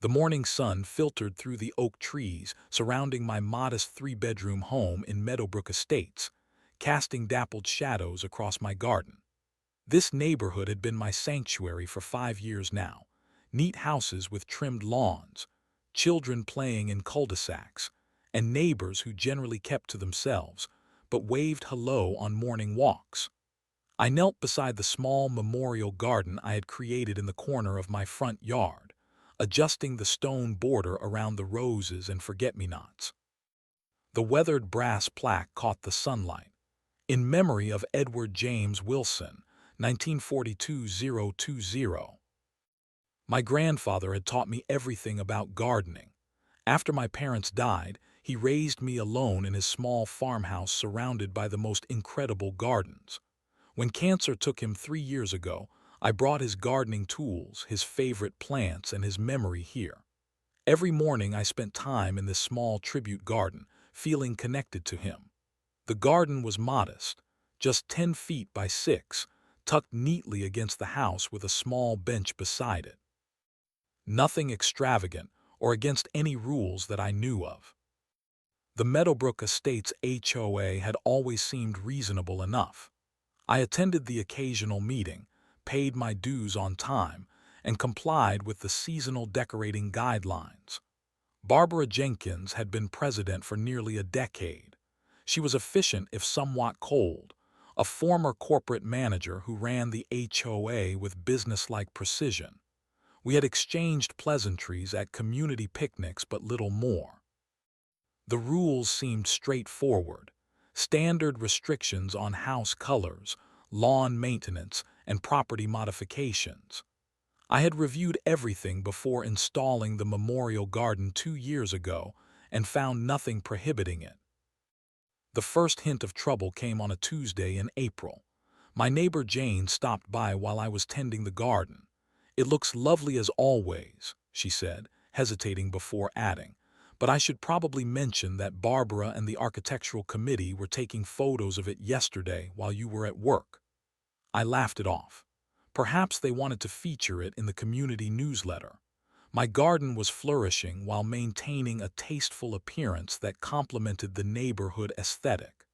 The morning sun filtered through the oak trees surrounding my modest three-bedroom home in Meadowbrook Estates, casting dappled shadows across my garden. This neighborhood had been my sanctuary for 5 years now. Neat houses with trimmed lawns, children playing in cul-de-sacs, and neighbors who generally kept to themselves, but waved hello on morning walks. I knelt beside the small memorial garden I had created in the corner of my front yard, adjusting the stone border around the roses and forget-me-nots. The weathered brass plaque caught the sunlight. In memory of Edward James Wilson, 1942-020. My grandfather had taught me everything about gardening. After my parents died, he raised me alone in his small farmhouse surrounded by the most incredible gardens. When cancer took him 3 years ago, I brought his gardening tools, his favorite plants, and his memory here. Every morning I spent time in this small tribute garden, feeling connected to him. The garden was modest, just 10 feet by 6, tucked neatly against the house with a small bench beside it. Nothing extravagant or against any rules that I knew of. The Meadowbrook Estates HOA had always seemed reasonable enough. I attended the occasional meeting, paid my dues on time, and complied with the seasonal decorating guidelines. Barbara Jenkins had been president for nearly a decade. She was efficient if somewhat cold, a former corporate manager who ran the HOA with businesslike precision. We had exchanged pleasantries at community picnics, but little more. The rules seemed straightforward. Standard restrictions on house colors, lawn maintenance, and property modifications. I had reviewed everything before installing the memorial garden 2 years ago and found nothing prohibiting it. The first hint of trouble came on a Tuesday in April. My neighbor Jane stopped by while I was tending the garden. "It looks lovely as always," she said, hesitating before adding, "but I should probably mention that Barbara and the architectural committee were taking photos of it yesterday while you were at work." I laughed it off. Perhaps they wanted to feature it in the community newsletter. My garden was flourishing while maintaining a tasteful appearance that complemented the neighborhood aesthetic.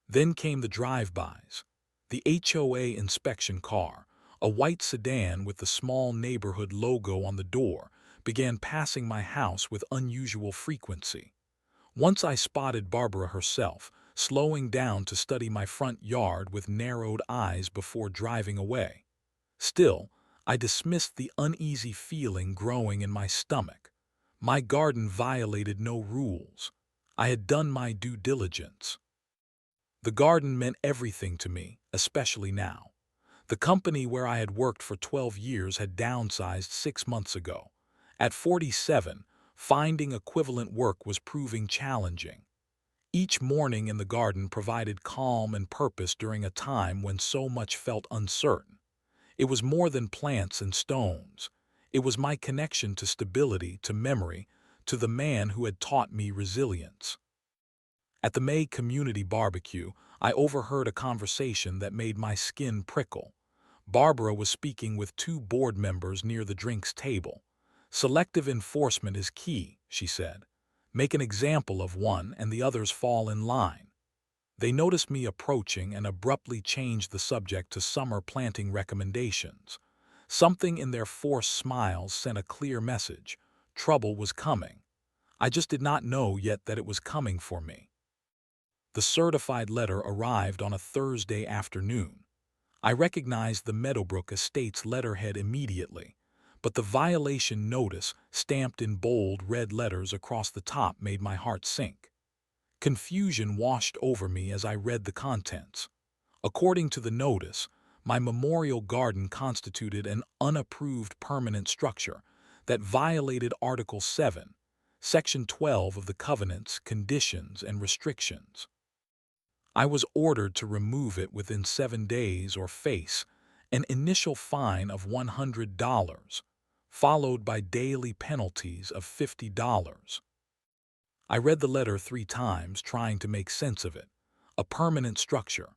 Then came the drive-bys. The HOA inspection car, a white sedan with the small neighborhood logo on the door, began passing my house with unusual frequency. Once I spotted Barbara herself, slowing down to study my front yard with narrowed eyes before driving away. Still, I dismissed the uneasy feeling growing in my stomach. My garden violated no rules. I had done my due diligence. The garden meant everything to me, especially now. The company where I had worked for 12 years had downsized 6 months ago. At 47, finding equivalent work was proving challenging. Each morning in the garden provided calm and purpose during a time when so much felt uncertain. It was more than plants and stones. It was my connection to stability, to memory, to the man who had taught me resilience. At the May community barbecue, I overheard a conversation that made my skin prickle. Barbara was speaking with 2 board members near the drinks table. "Selective enforcement is key," she said. "Make an example of one and the others fall in line." They noticed me approaching and abruptly changed the subject to summer planting recommendations. Something in their forced smiles sent a clear message. Trouble was coming. I just did not know yet that it was coming for me. The certified letter arrived on a Thursday afternoon. I recognized the Meadowbrook Estates letterhead immediately, but the violation notice, stamped in bold red letters across the top, made my heart sink. Confusion washed over me as I read the contents. According to the notice, my memorial garden constituted an unapproved permanent structure that violated Article 7, Section 12 of the Covenants, Conditions, and Restrictions. I was ordered to remove it within 7 days or face an initial fine of $100, followed by daily penalties of $50. I read the letter 3 times, trying to make sense of it. A permanent structure.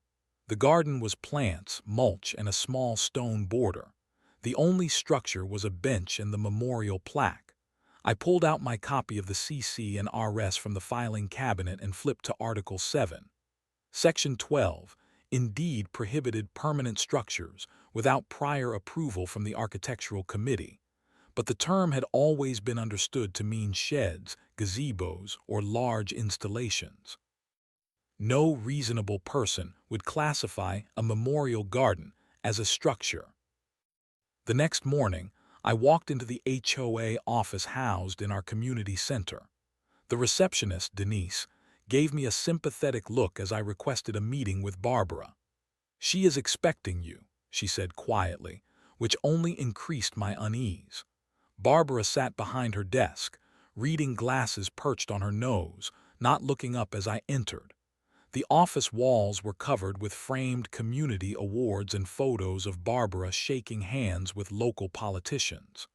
The garden was plants, mulch, and a small stone border. The only structure was a bench and the memorial plaque. I pulled out my copy of the CC and RS from the filing cabinet and flipped to Article 7. Section 12 indeed prohibited permanent structures without prior approval from the Architectural Committee, but the term had always been understood to mean sheds, gazebos, or large installations. No reasonable person would classify a memorial garden as a structure. The next morning, I walked into the HOA office housed in our community center. The receptionist, Denise, gave me a sympathetic look as I requested a meeting with Barbara. "She is expecting you," she said quietly, which only increased my unease. Barbara sat behind her desk, reading glasses perched on her nose, not looking up as I entered. The office walls were covered with framed community awards and photos of Barbara shaking hands with local politicians.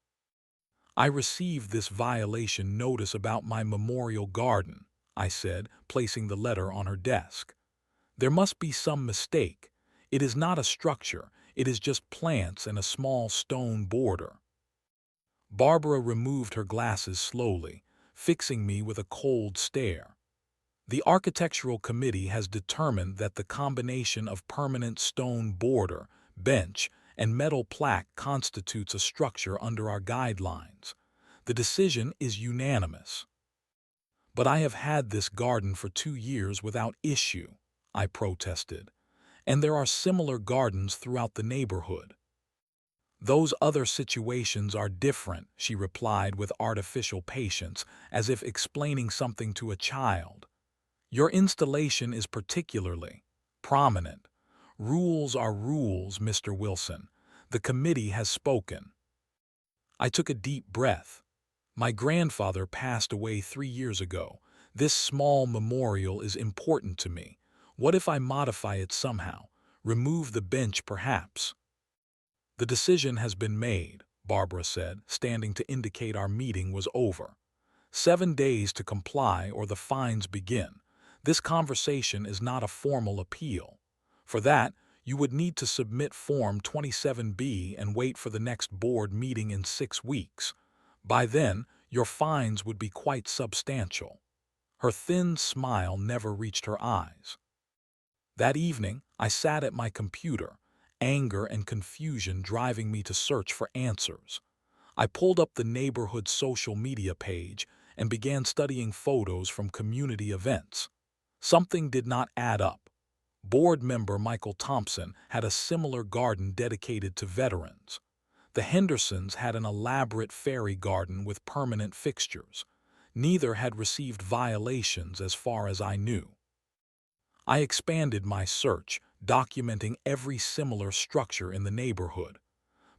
"I received this violation notice about my memorial garden," I said, placing the letter on her desk. "There must be some mistake. It is not a structure, it is just plants and a small stone border." Barbara removed her glasses slowly, fixing me with a cold stare. "The Architectural Committee has determined that the combination of permanent stone border, bench, and metal plaque constitutes a structure under our guidelines. The decision is unanimous." "But I have had this garden for 2 years without issue," I protested, "and there are similar gardens throughout the neighborhood." "Those other situations are different," she replied with artificial patience, as if explaining something to a child. "Your installation is particularly prominent. Rules are rules, Mr. Wilson. The committee has spoken." I took a deep breath. My grandfather passed away 3 years ago. This small memorial is important to me. What if I modify it somehow? Remove the bench, perhaps? "The decision has been made," Barbara said, standing to indicate our meeting was over. "7 days to comply or the fines begin. This conversation is not a formal appeal. For that, you would need to submit Form 27B and wait for the next board meeting in 6 weeks. By then, your fines would be quite substantial." Her thin smile never reached her eyes. That evening, I sat at my computer, anger and confusion driving me to search for answers. I pulled up the neighborhood social media page and began studying photos from community events. Something did not add up. Board member Michael Thompson had a similar garden dedicated to veterans. The Hendersons had an elaborate fairy garden with permanent fixtures. Neither had received violations as far as I knew. I expanded my search, documenting every similar structure in the neighborhood.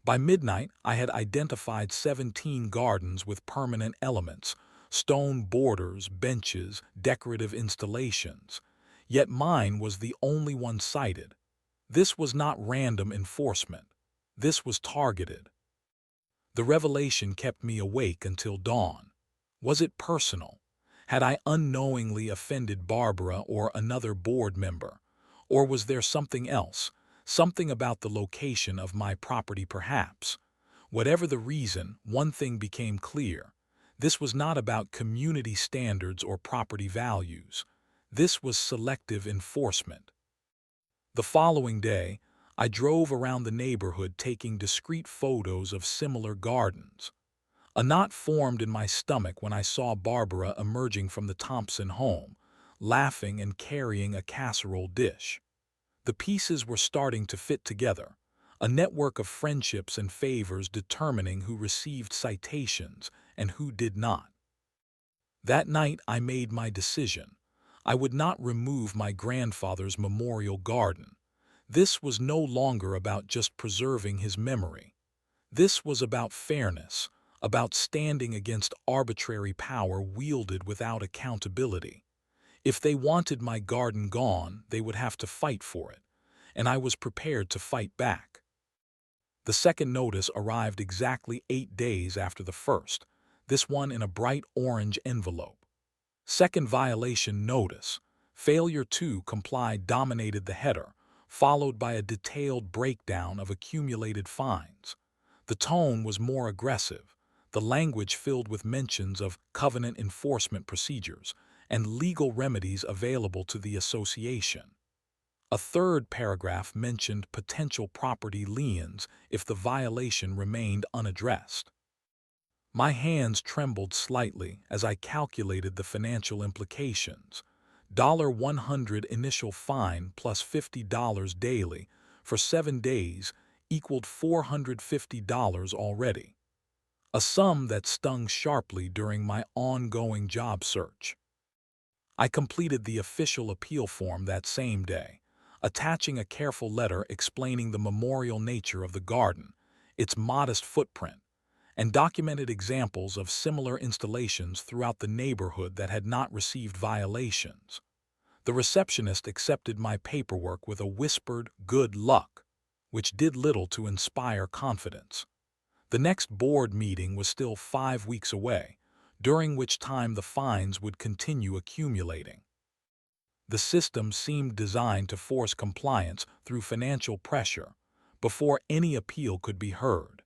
By midnight, I had identified 17 gardens with permanent elements, stone borders, benches, decorative installations. Yet mine was the only one cited. This was not random enforcement. This was targeted. The revelation kept me awake until dawn. Was it personal? Had I unknowingly offended Barbara or another board member? Or was there something else, something about the location of my property perhaps? Whatever the reason, one thing became clear. This was not about community standards or property values. This was selective enforcement. The following day, I drove around the neighborhood taking discreet photos of similar gardens. A knot formed in my stomach when I saw Barbara emerging from the Thompson home, laughing and carrying a casserole dish. The pieces were starting to fit together, a network of friendships and favors determining who received citations and who did not. That night I made my decision. I would not remove my grandfather's memorial garden. This was no longer about just preserving his memory. This was about fairness, about standing against arbitrary power wielded without accountability. If they wanted my garden gone, they would have to fight for it, and I was prepared to fight back. The second notice arrived exactly 8 days after the first, this one in a bright orange envelope. Second violation notice. Failure to comply dominated the header, followed by a detailed breakdown of accumulated fines. The tone was more aggressive. the language filled with mentions of covenant enforcement procedures and legal remedies available to the association. A third paragraph mentioned potential property liens if the violation remained unaddressed. My hands trembled slightly as I calculated the financial implications. $100 initial fine plus $50 daily for 7 days equaled $450 already, a sum that stung sharply during my ongoing job search. I completed the official appeal form that same day, attaching a careful letter explaining the memorial nature of the garden, its modest footprint, and documented examples of similar installations throughout the neighborhood that had not received violations. The receptionist accepted my paperwork with a whispered "good luck," which did little to inspire confidence. The next board meeting was still 5 weeks away, during which time the fines would continue accumulating. The system seemed designed to force compliance through financial pressure before any appeal could be heard.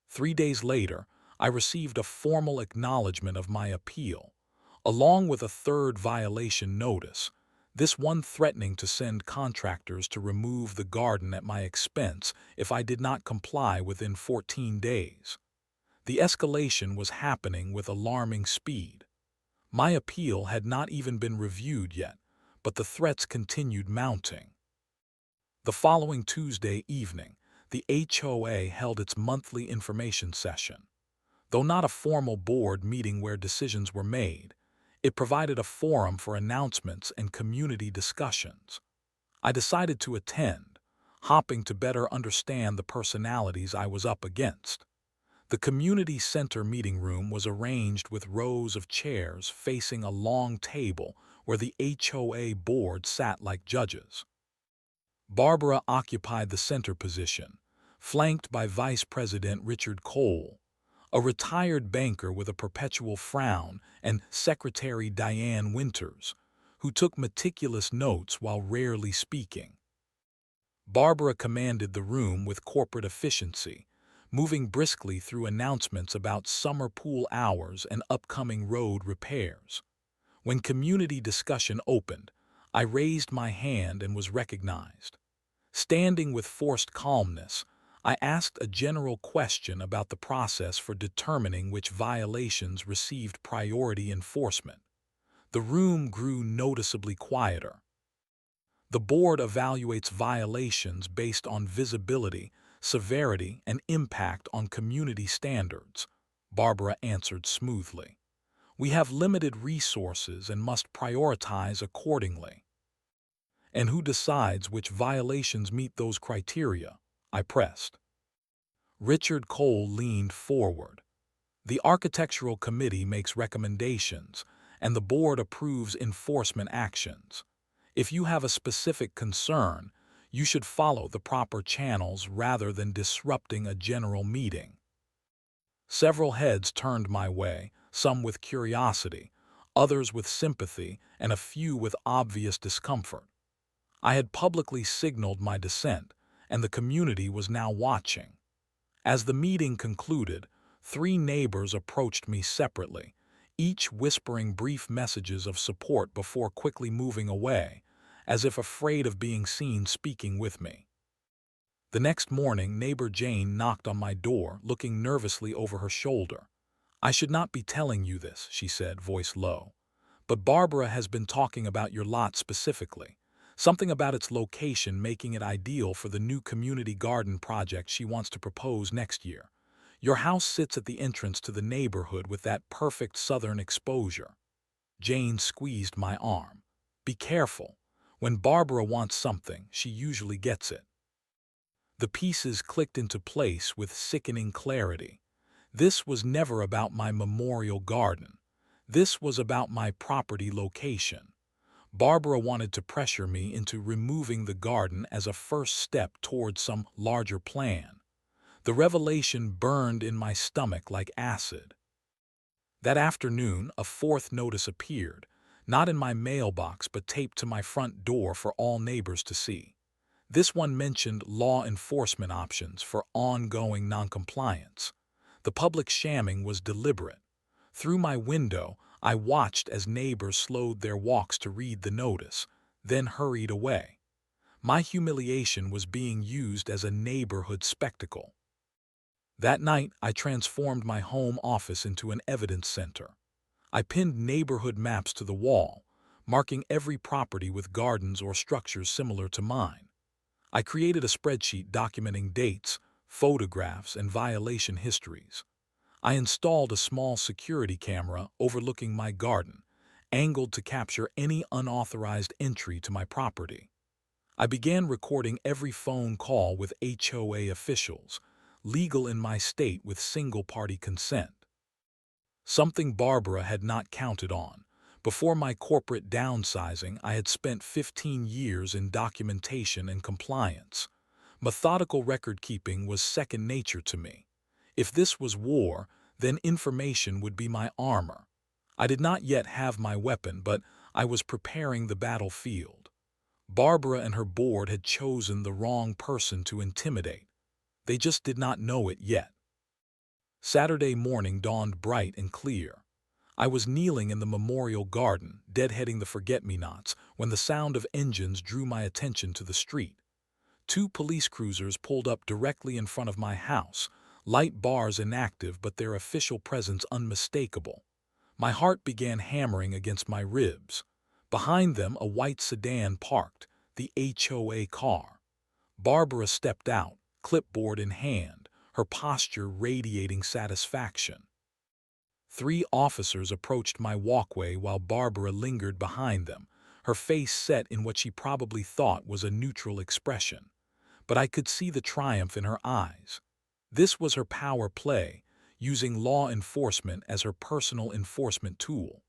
3 days later, I received a formal acknowledgement of my appeal, along with a third violation notice, this one threatening to send contractors to remove the garden at my expense if I did not comply within 14 days. The escalation was happening with alarming speed. My appeal had not even been reviewed yet, but the threats continued mounting. The following Tuesday evening, the HOA held its monthly information session. Though not a formal board meeting where decisions were made, it provided a forum for announcements and community discussions. I decided to attend, hoping to better understand the personalities I was up against. The community center meeting room was arranged with rows of chairs facing a long table where the HOA board sat like judges. Barbara occupied the center position, flanked by Vice President Richard Cole, a retired banker with a perpetual frown, and Secretary Diane Winters, who took meticulous notes while rarely speaking. Barbara commanded the room with corporate efficiency, moving briskly through announcements about summer pool hours and upcoming road repairs. When community discussion opened, I raised my hand and was recognized. Standing with forced calmness, I asked a general question about the process for determining which violations received priority enforcement. The room grew noticeably quieter. The board evaluates violations based on visibility, severity, and impact on community standards, Barbara answered smoothly. We have limited resources and must prioritize accordingly. And who decides which violations meet those criteria? I pressed. Richard Cole leaned forward. The Architectural Committee makes recommendations, and the board approves enforcement actions. If you have a specific concern, you should follow the proper channels rather than disrupting a general meeting. Several heads turned my way, some with curiosity, others with sympathy, and a few with obvious discomfort. I had publicly signaled my dissent, and the community was now watching. As the meeting concluded, 3 neighbors approached me separately, each whispering brief messages of support before quickly moving away, as if afraid of being seen speaking with me. The next morning, neighbor Jane knocked on my door, looking nervously over her shoulder. "I should not be telling you this," she said, voice low, "but Barbara has been talking about your lot specifically. Something about its location making it ideal for the new community garden project she wants to propose next year. Your house sits at the entrance to the neighborhood with that perfect southern exposure." Jane squeezed my arm. "Be careful. When Barbara wants something, she usually gets it." The pieces clicked into place with sickening clarity. This was never about my memorial garden. This was about my property location. Barbara wanted to pressure me into removing the garden as a first step toward some larger plan. The revelation burned in my stomach like acid. That afternoon, a 4th notice appeared, not in my mailbox but taped to my front door for all neighbors to see. This one mentioned law enforcement options for ongoing noncompliance. The public shamming was deliberate. Through my window, I watched as neighbors slowed their walks to read the notice, then hurried away. My humiliation was being used as a neighborhood spectacle. That night, I transformed my home office into an evidence center. I pinned neighborhood maps to the wall, marking every property with gardens or structures similar to mine. I created a spreadsheet documenting dates, photographs, and violation histories. I installed a small security camera overlooking my garden, angled to capture any unauthorized entry to my property. I began recording every phone call with HOA officials, legal in my state with single-party consent. Something Barbara had not counted on. Before my corporate downsizing, I had spent 15 years in documentation and compliance. Methodical record-keeping was second nature to me. If this was war, then information would be my armor. I did not yet have my weapon, but I was preparing the battlefield. Barbara and her board had chosen the wrong person to intimidate. They just did not know it yet. Saturday morning dawned bright and clear. I was kneeling in the memorial garden, deadheading the forget-me-nots, when the sound of engines drew my attention to the street. 2 police cruisers pulled up directly in front of my house, light bars inactive but their official presence unmistakable. My heart began hammering against my ribs. Behind them, a white sedan parked, the HOA car. Barbara stepped out, clipboard in hand, her posture radiating satisfaction. 3 officers approached my walkway while Barbara lingered behind them, her face set in what she probably thought was a neutral expression. But I could see the triumph in her eyes. This was her power play, using law enforcement as her personal enforcement tool.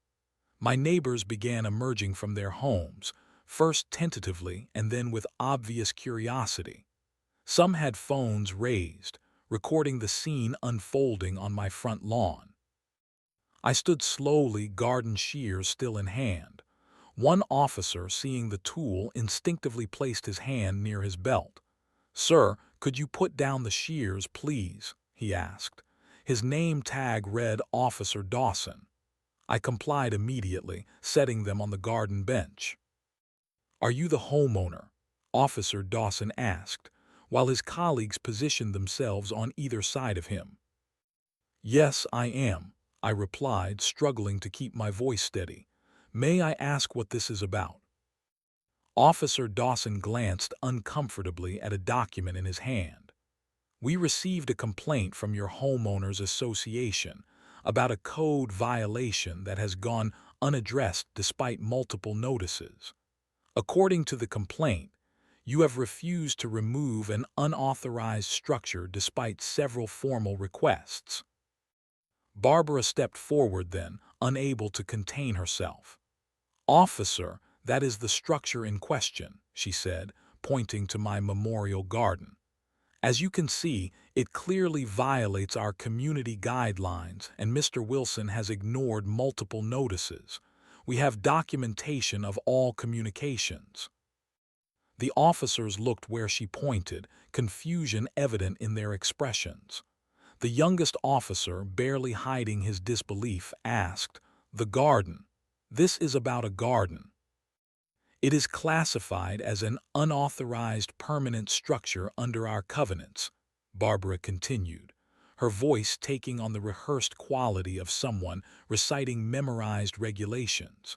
My neighbors began emerging from their homes, first tentatively and then with obvious curiosity. Some had phones raised, recording the scene unfolding on my front lawn. I stood slowly, garden shears still in hand. One officer, seeing the tool, instinctively placed his hand near his belt. "Sir, could you put down the shears, please?" he asked. His name tag read Officer Dawson. I complied immediately, setting them on the garden bench. "Are you the homeowner?" Officer Dawson asked, while his colleagues positioned themselves on either side of him. "Yes, I am," I replied, struggling to keep my voice steady. "May I ask what this is about?" Officer Dawson glanced uncomfortably at a document in his hand. "We received a complaint from your homeowners association about a code violation that has gone unaddressed despite multiple notices. According to the complaint, you have refused to remove an unauthorized structure despite several formal requests." Barbara stepped forward then, unable to contain herself. "Officer, that is the structure in question," she said, pointing to my memorial garden. "As you can see, it clearly violates our community guidelines, and Mr. Wilson has ignored multiple notices. We have documentation of all communications." The officers looked where she pointed, confusion evident in their expressions. The youngest officer, barely hiding his disbelief, asked, "The garden. This is about a garden." "It is classified as an unauthorized permanent structure under our covenants," Barbara continued, her voice taking on the rehearsed quality of someone reciting memorized regulations.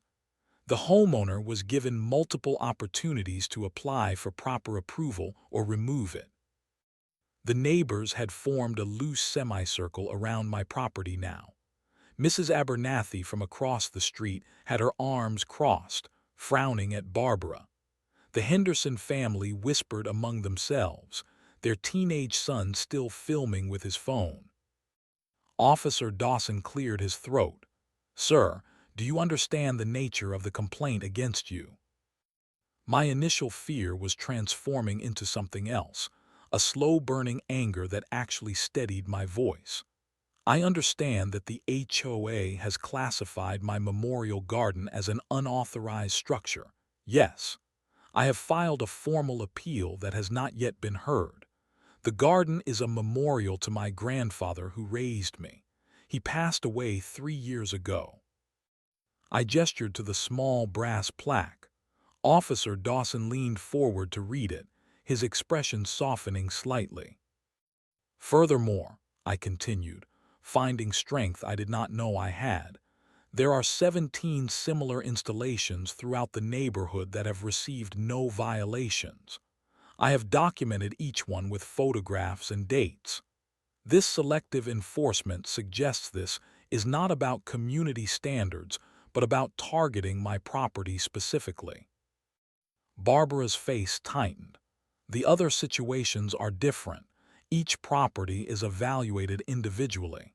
"The homeowner was given multiple opportunities to apply for proper approval or remove it. The neighbors had formed a loose semicircle around my property now. Mrs. Abernathy from across the street had her arms crossed, frowning at Barbara. The Henderson family whispered among themselves, their teenage son still filming with his phone. Officer Dawson cleared his throat. "Sir, do you understand the nature of the complaint against you?" My initial fear was transforming into something else, a slow-burning anger that actually steadied my voice. "I understand that the HOA has classified my memorial garden as an unauthorized structure. Yes. I have filed a formal appeal that has not yet been heard. The garden is a memorial to my grandfather who raised me. He passed away 3 years ago. I gestured to the small brass plaque. Officer Dawson leaned forward to read it, his expression softening slightly. Furthermore, I continued, finding strength I did not know I had, there are 17 similar installations throughout the neighborhood that have received no violations. I have documented each one with photographs and dates. This selective enforcement suggests this is not about community standards, but about targeting my property specifically. Barbara's face tightened. The other situations are different. Each property is evaluated individually.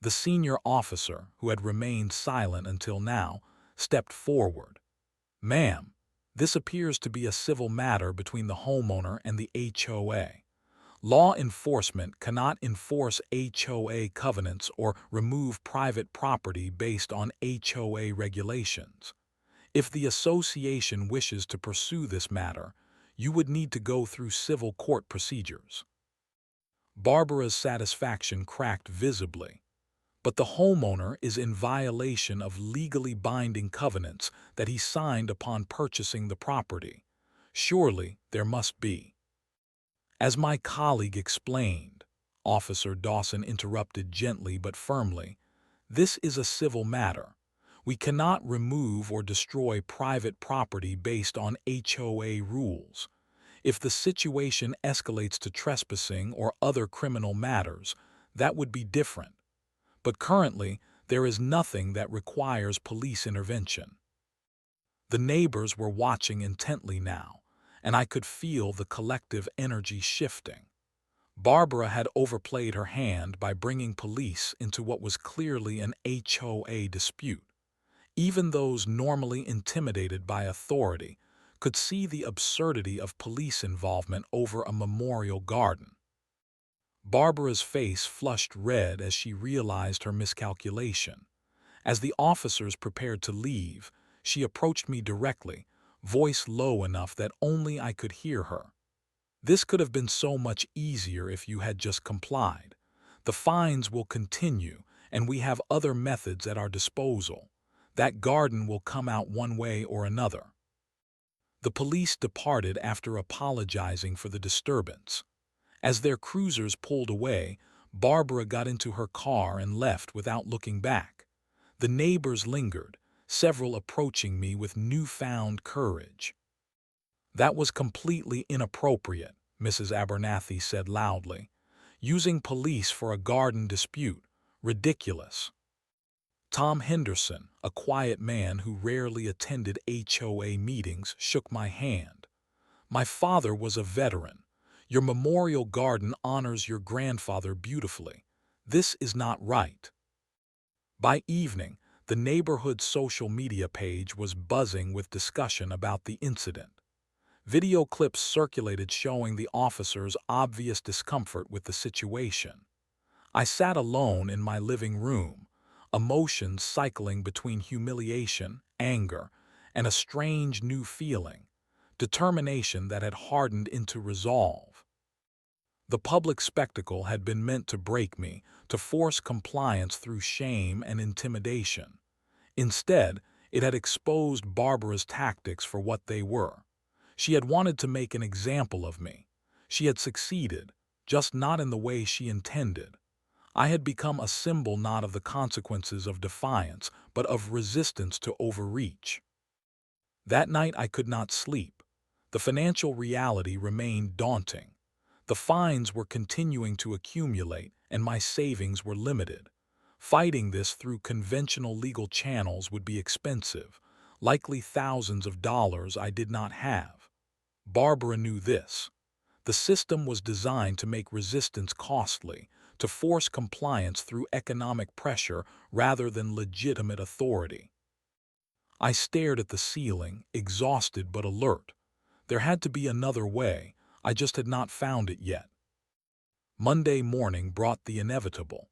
The senior officer, who had remained silent until now, stepped forward. "Ma'am, this appears to be a civil matter between the homeowner and the HOA. Law enforcement cannot enforce HOA covenants or remove private property based on HOA regulations. If the association wishes to pursue this matter, you would need to go through civil court procedures." Barbara's satisfaction cracked visibly. But the homeowner is in violation of legally binding covenants that he signed upon purchasing the property. Surely there must be. As my colleague explained, Officer Dawson interrupted gently but firmly, this is a civil matter. We cannot remove or destroy private property based on HOA rules. If the situation escalates to trespassing or other criminal matters, that would be different. But currently, there is nothing that requires police intervention. The neighbors were watching intently now, and I could feel the collective energy shifting. Barbara had overplayed her hand by bringing police into what was clearly an HOA dispute. Even those normally intimidated by authority could see the absurdity of police involvement over a memorial garden. Barbara's face flushed red as she realized her miscalculation. As the officers prepared to leave, she approached me directly, voice low enough that only I could hear her. "This could have been so much easier if you had just complied. The fines will continue, and we have other methods at our disposal. That garden will come out one way or another." The police departed after apologizing for the disturbance. As their cruisers pulled away, Barbara got into her car and left without looking back. The neighbors lingered, several approaching me with newfound courage. "That was completely inappropriate," Mrs. Abernathy said loudly. "Using police for a garden dispute. Ridiculous." Tom Henderson, a quiet man who rarely attended HOA meetings, shook my hand. "My father was a veteran. Your memorial garden honors your grandfather beautifully. This is not right." By evening, the neighborhood social media page was buzzing with discussion about the incident. Video clips circulated showing the officers' obvious discomfort with the situation. I sat alone in my living room, emotions cycling between humiliation, anger, and a strange new feeling, determination that had hardened into resolve. The public spectacle had been meant to break me, to force compliance through shame and intimidation. Instead, it had exposed Barbara's tactics for what they were. She had wanted to make an example of me. She had succeeded, just not in the way she intended. I had become a symbol not of the consequences of defiance, but of resistance to overreach. That night I could not sleep. The financial reality remained daunting. The fines were continuing to accumulate, and my savings were limited. Fighting this through conventional legal channels would be expensive, likely thousands of dollars I did not have. Barbara knew this. The system was designed to make resistance costly, to force compliance through economic pressure rather than legitimate authority. I stared at the ceiling, exhausted but alert. There had to be another way. I just had not found it yet. Monday morning brought the inevitable,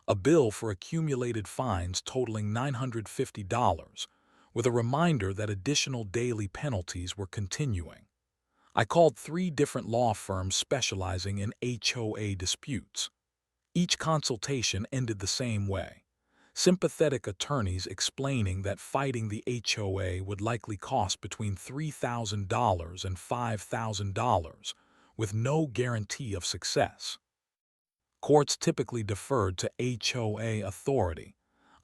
a bill for accumulated fines totaling $950, with a reminder that additional daily penalties were continuing. I called 3 different law firms specializing in HOA disputes. Each consultation ended the same way. Sympathetic attorneys explaining that fighting the HOA would likely cost between $3,000 and $5,000, with no guarantee of success. Courts typically deferred to HOA authority,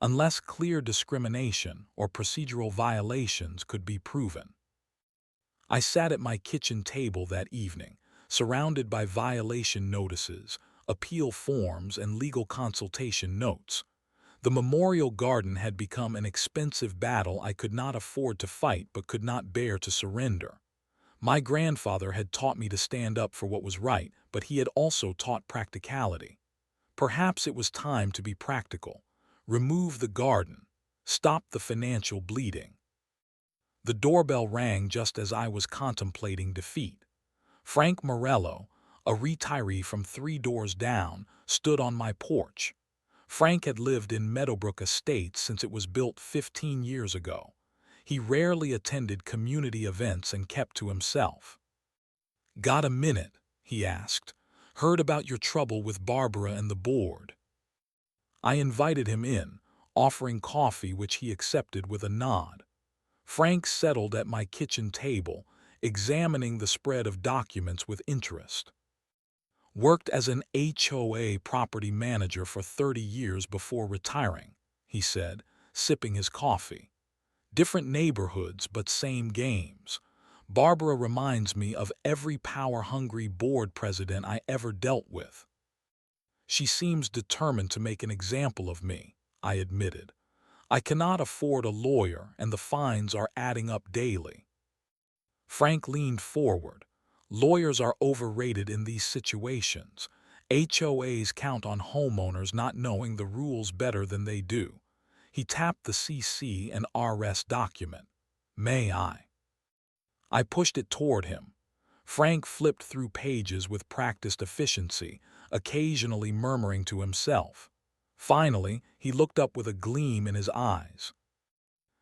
unless clear discrimination or procedural violations could be proven. I sat at my kitchen table that evening, surrounded by violation notices, appeal forms, and legal consultation notes. The memorial garden had become an expensive battle I could not afford to fight but could not bear to surrender. My grandfather had taught me to stand up for what was right, but he had also taught practicality. Perhaps it was time to be practical. Remove the garden. Stop the financial bleeding. The doorbell rang just as I was contemplating defeat. Frank Morello, a retiree from 3 doors down, stood on my porch. Frank had lived in Meadowbrook Estates since it was built 15 years ago. He rarely attended community events and kept to himself. "Got a minute?" he asked. "Heard about your trouble with Barbara and the board." I invited him in, offering coffee which he accepted with a nod. Frank settled at my kitchen table, examining the spread of documents with interest. "Worked as an HOA property manager for 30 years before retiring," he said, sipping his coffee. "Different neighborhoods, but same games. Barbara reminds me of every power-hungry board president I ever dealt with." "She seems determined to make an example of me," I admitted. "I cannot afford a lawyer, and the fines are adding up daily." Frank leaned forward. "Lawyers are overrated in these situations. HOAs count on homeowners not knowing the rules better than they do." He tapped the CC and RS document. "May I?" I pushed it toward him. Frank flipped through pages with practiced efficiency, occasionally murmuring to himself. Finally, he looked up with a gleam in his eyes.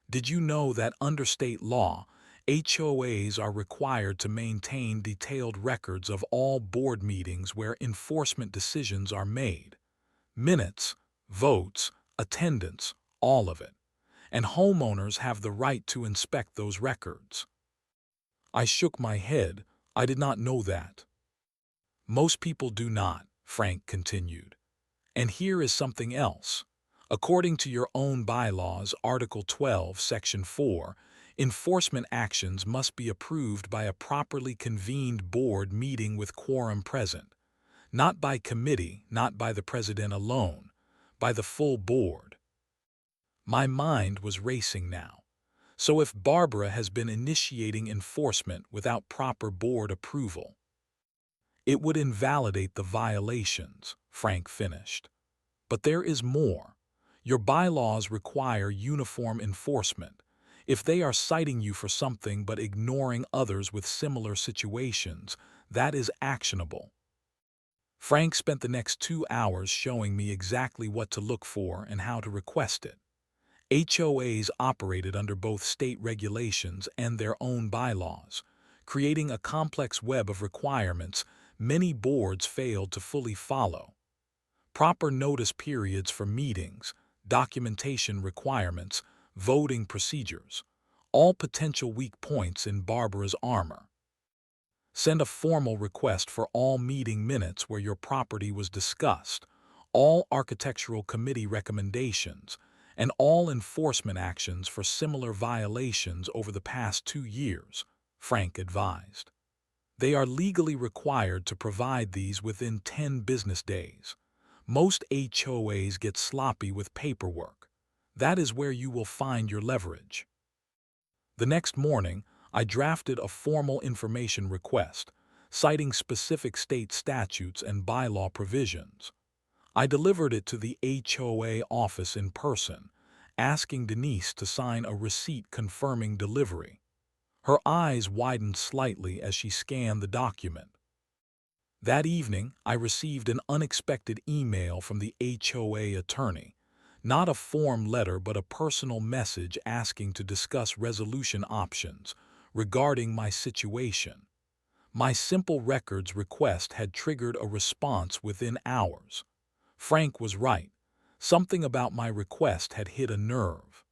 "Did you know that under state law, HOAs are required to maintain detailed records of all board meetings where enforcement decisions are made? Minutes, votes, attendance, all of it. And homeowners have the right to inspect those records." I shook my head. I did not know that. "Most people do not," Frank continued. "And here is something else. According to your own bylaws, Article 12, Section 4, enforcement actions must be approved by a properly convened board meeting with quorum present. Not by committee, not by the president alone, by the full board." My mind was racing now. So if Barbara has been initiating enforcement without proper board approval, it would invalidate the violations, Frank finished. "But there is more. Your bylaws require uniform enforcement. If they are citing you for something but ignoring others with similar situations, that is actionable." Frank spent the next 2 hours showing me exactly what to look for and how to request it. HOAs operated under both state regulations and their own bylaws, creating a complex web of requirements many boards failed to fully follow. Proper notice periods for meetings, documentation requirements, voting procedures, all potential weak points in Barbara's armor. Send a formal request for all meeting minutes where your property was discussed, all architectural committee recommendations, and all enforcement actions for similar violations over the past 2 years, Frank advised. They are legally required to provide these within 10 business days. Most HOAs get sloppy with paperwork. That is where you will find your leverage. The next morning, I drafted a formal information request, citing specific state statutes and bylaw provisions. I delivered it to the HOA office in person, asking Denise to sign a receipt confirming delivery. Her eyes widened slightly as she scanned the document. That evening, I received an unexpected email from the HOA attorney. Not a form letter, but a personal message asking to discuss resolution options regarding my situation. My simple records request had triggered a response within hours. Frank was right. Something about my request had hit a nerve.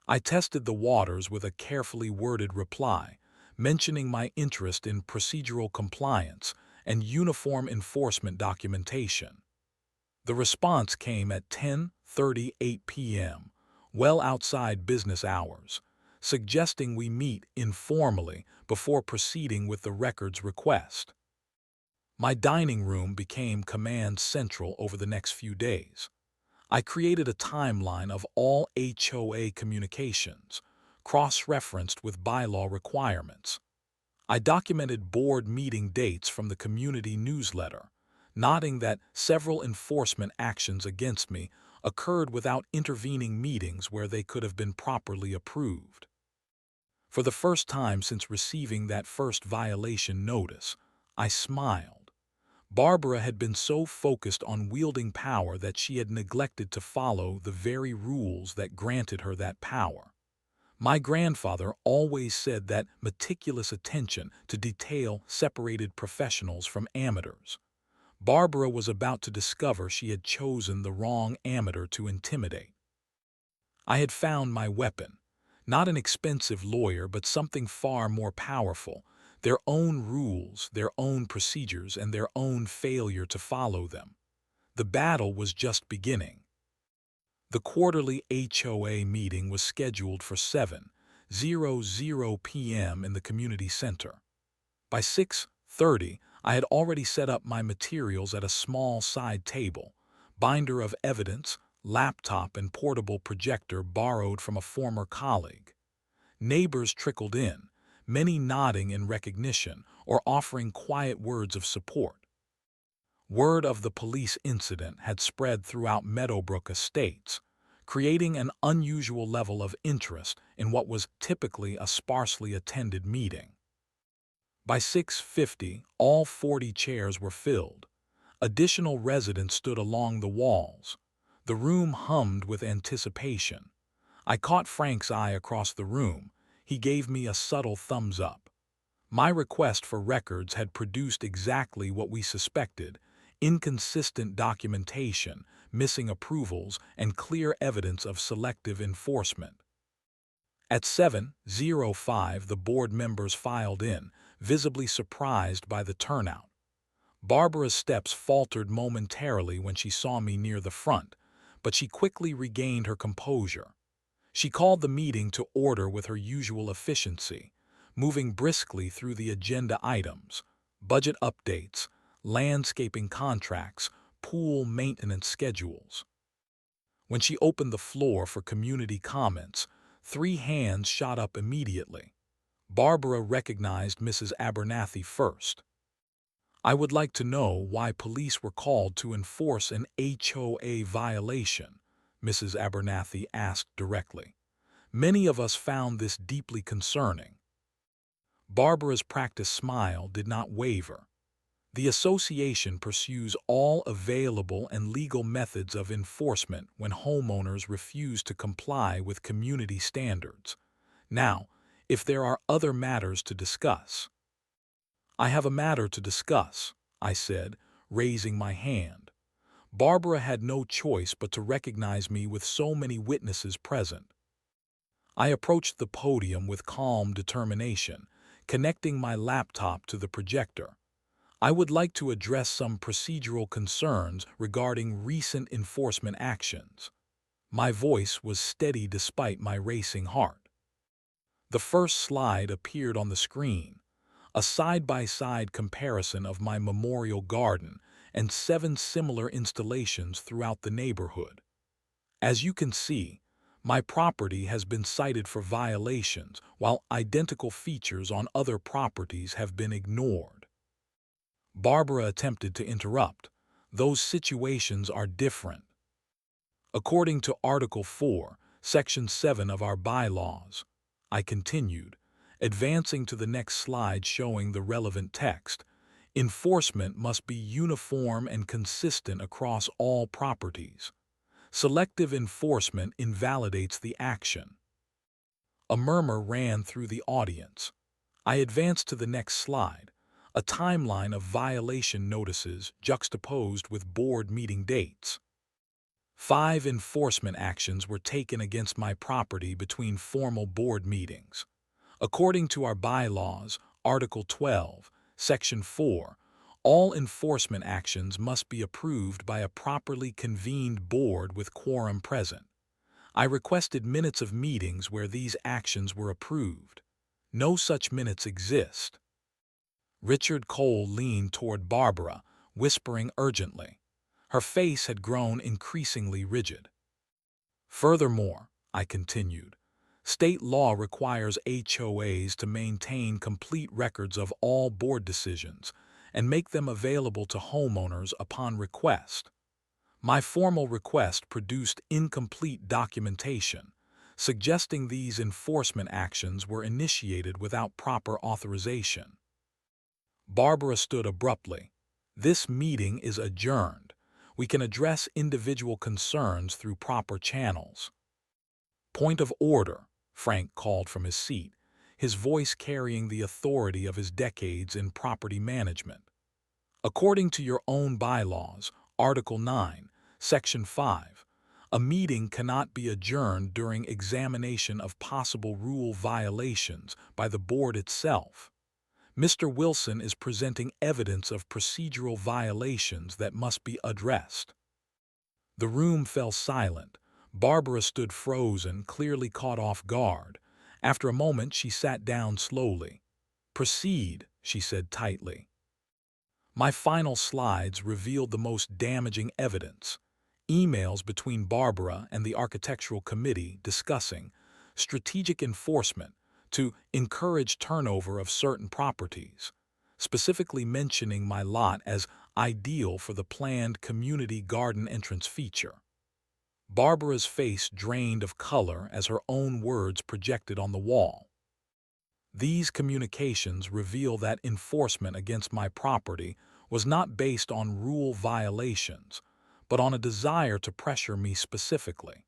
I tested the waters with a carefully worded reply, mentioning my interest in procedural compliance and uniform enforcement documentation. The response came at 10:38 p.m., well outside business hours, suggesting we meet informally before proceeding with the records request. My dining room became command central over the next few days. I created a timeline of all HOA communications, cross-referenced with bylaw requirements. I documented board meeting dates from the community newsletter, noting that several enforcement actions against me occurred without intervening meetings where they could have been properly approved. For the first time since receiving that first violation notice, I smiled. Barbara had been so focused on wielding power that she had neglected to follow the very rules that granted her that power. My grandfather always said that meticulous attention to detail separated professionals from amateurs. Barbara was about to discover she had chosen the wrong amateur to intimidate. I had found my weapon, not an expensive lawyer, but something far more powerful: their own rules, their own procedures, and their own failure to follow them. The battle was just beginning. The quarterly HOA meeting was scheduled for 7:00 p.m. in the community center. By 6:30, I had already set up my materials at a small side table, binder of evidence, laptop, and portable projector borrowed from a former colleague. Neighbors trickled in, many nodding in recognition or offering quiet words of support. Word of the police incident had spread throughout Meadowbrook Estates, creating an unusual level of interest in what was typically a sparsely attended meeting. By 6:50, all 40 chairs were filled. Additional residents stood along the walls. The room hummed with anticipation. I caught Frank's eye across the room. He gave me a subtle thumbs up. My request for records had produced exactly what we suspected: inconsistent documentation, missing approvals, and clear evidence of selective enforcement. At 7:05, the board members filed in, visibly surprised by the turnout. Barbara's steps faltered momentarily when she saw me near the front, but she quickly regained her composure. She called the meeting to order with her usual efficiency, moving briskly through the agenda items: budget updates, landscaping contracts, pool maintenance schedules. When she opened the floor for community comments, 3 hands shot up immediately. Barbara recognized Mrs. Abernathy first. "I would like to know why police were called to enforce an HOA violation," Mrs. Abernathy asked directly. "Many of us found this deeply concerning." Barbara's practiced smile did not waver. "The association pursues all available and legal methods of enforcement when homeowners refuse to comply with community standards. Now, if there are other matters to discuss—" "I have a matter to discuss," I said, raising my hand. Barbara had no choice but to recognize me with so many witnesses present. I approached the podium with calm determination, connecting my laptop to the projector. "I would like to address some procedural concerns regarding recent enforcement actions." My voice was steady despite my racing heart. The first slide appeared on the screen: a side-by-side comparison of my memorial garden and 7 similar installations throughout the neighborhood. As you can see, my property has been cited for violations, while identical features on other properties have been ignored. Barbara attempted to interrupt. "Those situations are different. According to Article 4, Section 7 of our bylaws," I continued, advancing to the next slide showing the relevant text, "enforcement must be uniform and consistent across all properties. Selective enforcement invalidates the action." A murmur ran through the audience. I advanced to the next slide, a timeline of violation notices juxtaposed with board meeting dates. 5 enforcement actions were taken against my property between formal board meetings. According to our bylaws, Article 12, Section 4, all enforcement actions must be approved by a properly convened board with quorum present. I requested minutes of meetings where these actions were approved. No such minutes exist. Richard Cole leaned toward Barbara, whispering urgently. Her face had grown increasingly rigid. Furthermore, I continued, state law requires HOAs to maintain complete records of all board decisions and make them available to homeowners upon request. My formal request produced incomplete documentation, suggesting these enforcement actions were initiated without proper authorization. Barbara stood abruptly. This meeting is adjourned. We can address individual concerns through proper channels. Point of order, Frank called from his seat, his voice carrying the authority of his decades in property management. According to your own bylaws, Article 9, Section 5, a meeting cannot be adjourned during examination of possible rule violations by the board itself. Mr. Wilson is presenting evidence of procedural violations that must be addressed. The room fell silent. Barbara stood frozen, clearly caught off guard. After a moment, she sat down slowly. "Proceed," she said tightly. My final slides revealed the most damaging evidence. Emails between Barbara and the Architectural Committee discussing strategic enforcement to encourage turnover of certain properties, specifically mentioning my lot as ideal for the planned community garden entrance feature. Barbara's face drained of color as her own words projected on the wall. These communications reveal that enforcement against my property was not based on rule violations, but on a desire to pressure me specifically.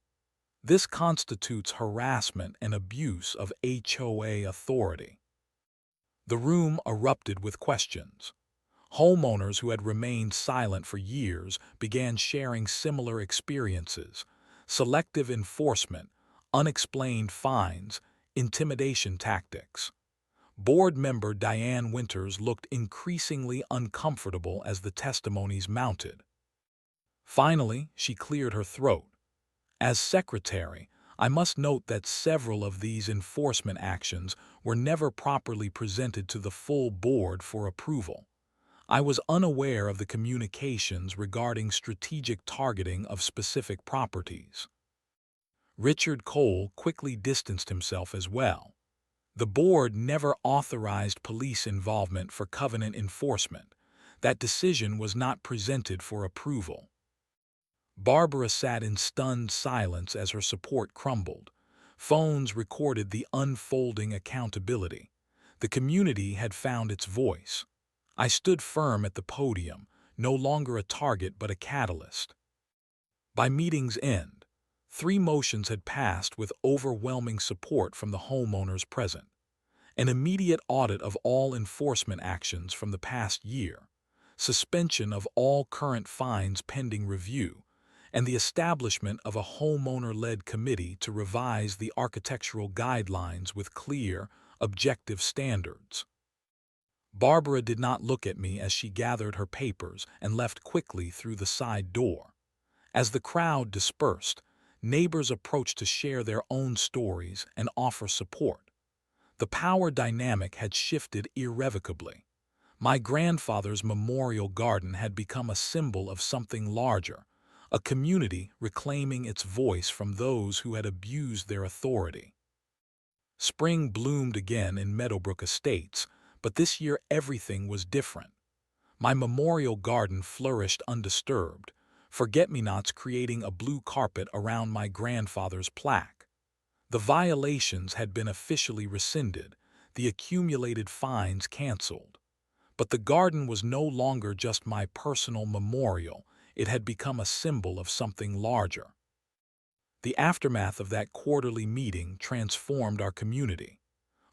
This constitutes harassment and abuse of HOA authority. The room erupted with questions. Homeowners who had remained silent for years began sharing similar experiences: selective enforcement, unexplained fines, intimidation tactics. Board member Diane Winters looked increasingly uncomfortable as the testimonies mounted. Finally, she cleared her throat. As secretary, I must note that several of these enforcement actions were never properly presented to the full board for approval. I was unaware of the communications regarding strategic targeting of specific properties. Richard Cole quickly distanced himself as well. The board never authorized police involvement for covenant enforcement. That decision was not presented for approval. Barbara sat in stunned silence as her support crumbled. Phones recorded the unfolding accountability. The community had found its voice. I stood firm at the podium, no longer a target but a catalyst. By meeting's end, 3 motions had passed with overwhelming support from the homeowners present. An immediate audit of all enforcement actions from the past year, suspension of all current fines pending review, and the establishment of a homeowner-led committee to revise the architectural guidelines with clear, objective standards. Barbara did not look at me as she gathered her papers and left quickly through the side door. As the crowd dispersed, neighbors approached to share their own stories and offer support. The power dynamic had shifted irrevocably. My grandfather's memorial garden had become a symbol of something larger, a community reclaiming its voice from those who had abused their authority. Spring bloomed again in Meadowbrook Estates, but this year everything was different. My memorial garden flourished undisturbed, forget-me-nots creating a blue carpet around my grandfather's plaque. The violations had been officially rescinded, the accumulated fines canceled. But the garden was no longer just my personal memorial, it had become a symbol of something larger. The aftermath of that quarterly meeting transformed our community.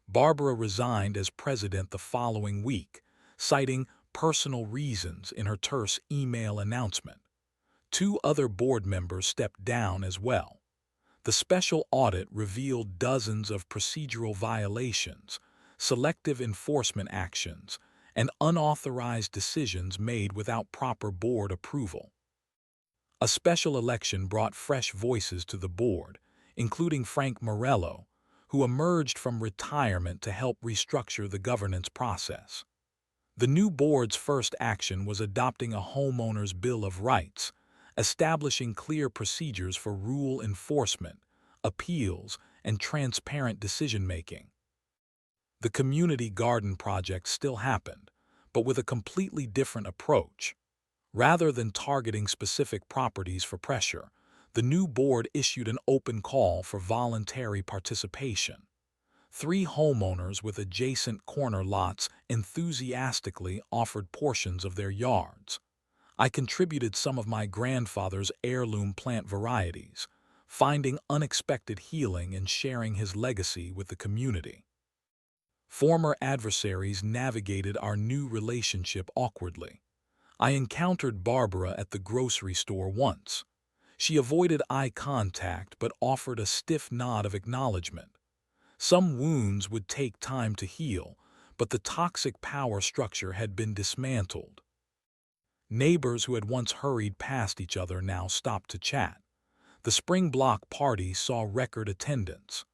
Barbara resigned as president the following week, citing personal reasons in her terse email announcement. Two other board members stepped down as well. The special audit revealed dozens of procedural violations, selective enforcement actions, and unauthorized decisions made without proper board approval. A special election brought fresh voices to the board, including Frank Morello, who emerged from retirement to help restructure the governance process. The new board's first action was adopting a homeowner's Bill of Rights, establishing clear procedures for rule enforcement, appeals, and transparent decision-making. The community garden project still happened, but with a completely different approach. Rather than targeting specific properties for pressure, the new board issued an open call for voluntary participation. 3 homeowners with adjacent corner lots enthusiastically offered portions of their yards. I contributed some of my grandfather's heirloom plant varieties, finding unexpected healing and sharing his legacy with the community. Former adversaries navigated our new relationship awkwardly. I encountered Barbara at the grocery store once. She avoided eye contact but offered a stiff nod of acknowledgement. Some wounds would take time to heal, but the toxic power structure had been dismantled. Neighbors who had once hurried past each other now stopped to chat. The spring block party saw record attendance.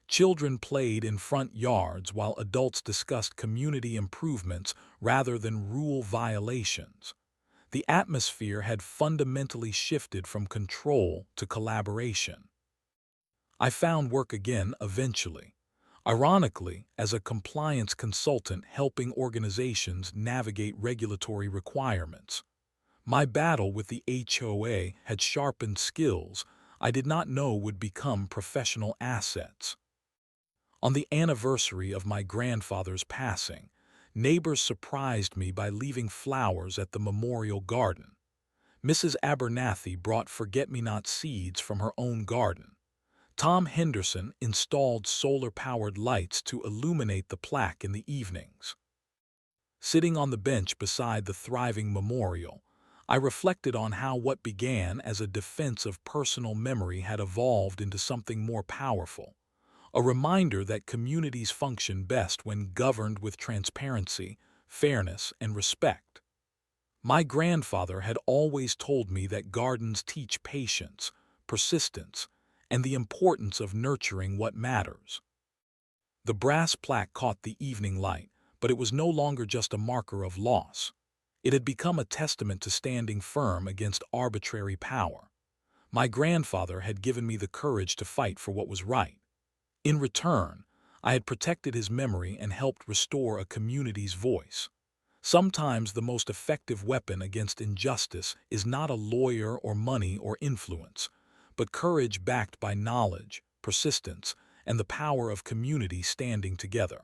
Children played in front yards while adults discussed community improvements rather than rule violations. The atmosphere had fundamentally shifted from control to collaboration. I found work again eventually. Ironically, as a compliance consultant helping organizations navigate regulatory requirements. My battle with the HOA had sharpened skills I did not know would become professional assets. On the anniversary of my grandfather's passing, neighbors surprised me by leaving flowers at the memorial garden. Mrs. Abernathy brought forget-me-not seeds from her own garden. Tom Henderson installed solar-powered lights to illuminate the plaque in the evenings. Sitting on the bench beside the thriving memorial, I reflected on how what began as a defense of personal memory had evolved into something more powerful. A reminder that communities function best when governed with transparency, fairness, and respect. My grandfather had always told me that gardens teach patience, persistence, and the importance of nurturing what matters. The brass plaque caught the evening light, but it was no longer just a marker of loss. It had become a testament to standing firm against arbitrary power. My grandfather had given me the courage to fight for what was right. In return, I had protected his memory and helped restore a community's voice. Sometimes the most effective weapon against injustice is not a lawyer or money or influence, but courage backed by knowledge, persistence, and the power of community standing together.